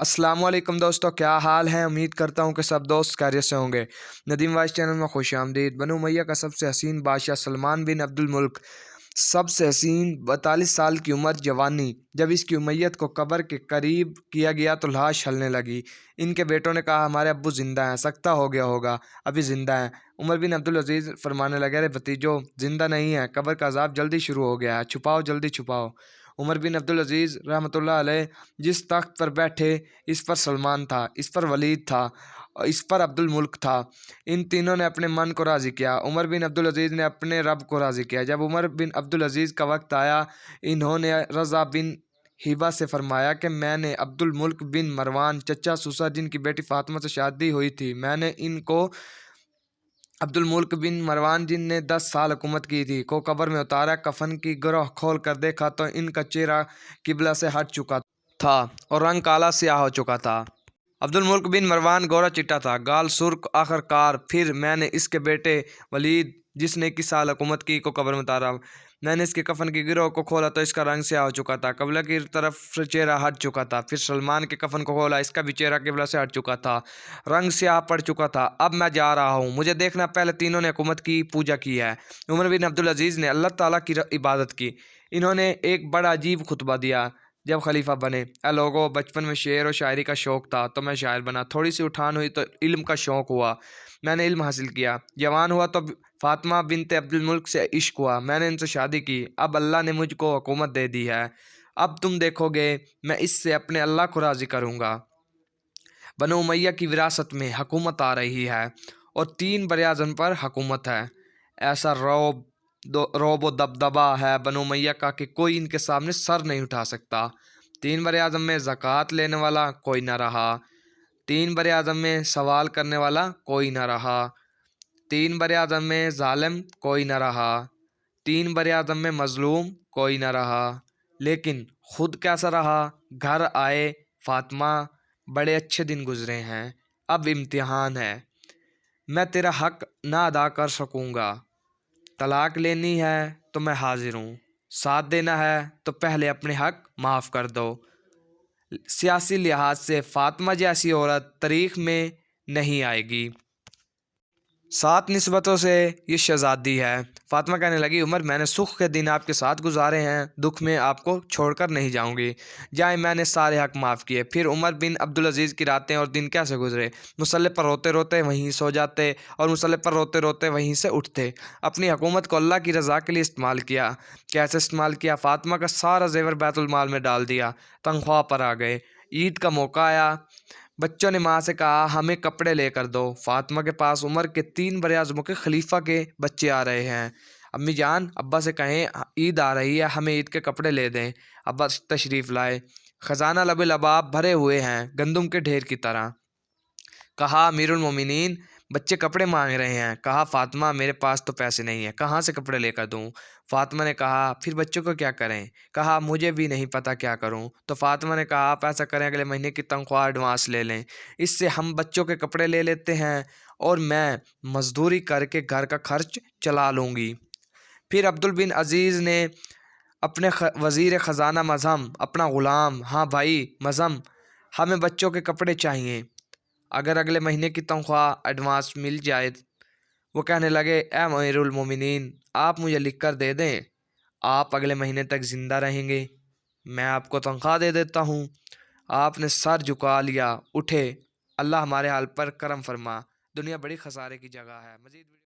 अस्सलाम वालेकुम दोस्तों, क्या हाल है। उम्मीद करता हूँ कि सब दोस्त खैरियत से होंगे। नदीम वाइस चैनल में खुश आमदीद। बनु उमैया का सबसे हसीन बादशाह सलमान बिन अब्दुल मुल्क, सबसे हसीन 42 साल की उम्र, जवानी। जब इसकी उमैयत को कब्र के करीब किया गया तो लाश हलने लगी। इनके बेटों ने कहा, हमारे अब्बू ज़िंदा हैं, सख्ता हो गया होगा, अभी ज़िंदा हैं। उमर बिन अब्दुल अजीज़ फरमाने लगे, अरे भतीजो, ज़िंदा नहीं है, कब्र का अजाब जल्दी शुरू हो गया है, छुपाओ, जल्दी छुपाओ। उमर बिन अब्दुल अजीज़ रहमतुल्लाह अलैह जिस तख्त पर बैठे, इस पर सलमान था, इस पर वलीद था, और इस पर अब्दुल मुल्क था। इन तीनों ने अपने मन को राज़ी किया। उमर बिन अब्दुल अजीज़ ने अपने रब को राज़ी किया। जब उमर बिन अब्दुल अजीज़ का वक्त आया, इन्होंने रज़ा बिन हिबा से फरमाया कि मैंने अब्दुल मुल्क बिन मरवान, चचा सुसा जिनकी बेटी फातिमा से शादी हुई थी, मैंने इनको अब्दुल मुल्क बिन मरवान जिनने 10 साल हुकूमत की थी को कब्र में उतारा। कफन की ग्रोह खोल कर देखा तो इनका चेहरा किबला से हट चुका था और रंग काला स्याह हो चुका था। अब्दुल मुल्क बिन मरवान गोरा चिट्टा था, गाल सुर्ख। आखिरकार फिर मैंने इसके बेटे वलीद, जिसने 21 साल हुकूमत की, को कब्र में उतारा। मैंने इसके कफन की गिरोह को खोला तो इसका रंग स्याह हो चुका था, किबला की तरफ से चेहरा हट चुका था। फिर सलमान के कफन को खोला, इसका भी चेहरा किबला से हट चुका था, रंग स्याह पड़ चुका था। अब मैं जा रहा हूँ, मुझे देखना। पहले तीनों ने हुकूमत की पूजा की है। उमर बिन अब्दुल अजीज़ ने अल्लाह ताला की इबादत की। इन्होंने एक बड़ा अजीब खुतबा दिया जब खलीफा बने। ए लोगों, बचपन में शेर और शायरी का शौक़ था तो मैं शायर बना। थोड़ी सी उठान हुई तो इल्म का शौक़ हुआ, मैंने इल्म हासिल किया। जवान हुआ तो फातिमा बिनते अब्दुल मुल्क से इश्क हुआ, मैंने इनसे शादी की। अब अल्लाह ने मुझको हुकूमत दे दी है, अब तुम देखोगे मैं इससे अपने अल्लाह को राज़ी करूँगा। बनु उमैया की विरासत में हुकूमत आ रही है और 3 बरे-ए-आज़म पर हुकूमत है। ऐसा रौब व दबदबा है बनु उमैया का कि कोई इनके सामने सर नहीं उठा सकता। 3 बरे-ए-आज़म में ज़कात लेने वाला कोई न रहा, 3 बरे-ए-आज़म में सवाल करने वाला कोई न रहा, 3 बरे-ए-आज़म में ज़ालिम कोई न रहा, 3 बरे-ए-आज़म में मज़लूम कोई न रहा। लेकिन खुद कैसा रहा? घर आए फातिमा, बड़े अच्छे दिन गुजरे हैं, अब इम्तिहान है, मैं तेरा हक ना अदा कर सकूँगा। तलाक लेनी है तो मैं हाजिर हूँ, साथ देना है तो पहले अपने हक माफ़ कर दो। सियासी लिहाज से फातिमा जैसी औरत तारीख़ में नहीं आएगी। 7 निस्बतों से ये शहज़ादी है। फातिमा कहने लगी, उमर, मैंने सुख के दिन आपके साथ गुजारे हैं, दुख में आपको छोड़कर नहीं जाऊंगी। जाए, मैंने सारे हक माफ़ किए। फिर उमर बिन अब्दुल अजीज़ की रातें और दिन कैसे गुजरे? मुसल्ले पर रोते रोते वहीं सो जाते और मुसल्ले पर रोते रोते वहीं से उठते। अपनी हुकूमत को अल्लाह की रज़ा के लिए इस्तेमाल किया। कैसे इस्तेमाल किया? फातिमा का सारा जेवर बैतुल माल में डाल दिया। तनख्वाह पर आ गए। ईद का मौका आया, बच्चों ने माँ से कहा, हमें कपड़े लेकर दो। फातिमा के पास उमर के 3 बरे-ए-आज़मों के खलीफा के बच्चे आ रहे हैं। अम्मी जान, अब्बा से कहें ईद आ रही है, हमें ईद के कपड़े ले दें। अब्बा तशरीफ़ लाए। ख़जाना लबे लबाब भरे हुए हैं, गंदम के ढेर की तरह। कहा, अमीरुल मोमिनीन, बच्चे कपड़े मांग रहे हैं। कहा, फातिमा, मेरे पास तो पैसे नहीं है, कहाँ से कपड़े लेकर दूँ? फातिमा ने कहा, फिर बच्चों को क्या करें? कहा, मुझे भी नहीं पता क्या करूँ। तो फातिमा ने कहा, आप ऐसा करें, अगले महीने की तनख्वाह एडवांस ले लें, इससे हम बच्चों के कपड़े ले लेते हैं और मैं मजदूरी करके घर का खर्च चला लूँगी। फिर अब्दुल बिन अजीज़ ने अपने वज़ीर ख़जाना मज़हम, अपना ग़ुलाम, हाँ भाई मज़हम, हमें बच्चों के कपड़े चाहिए, अगर अगले महीने की तनख्वाह एडवांस मिल जाए। वो कहने लगे, ए अमीरुल मोमिनीन, आप मुझे लिख कर दे दें, आप अगले महीने तक ज़िंदा रहेंगे, मैं आपको तनख्वाह दे देता हूँ। आपने सर झुका लिया, उठे, अल्लाह हमारे हाल पर करम फरमा, दुनिया बड़ी खसारे की जगह है। मज़ीद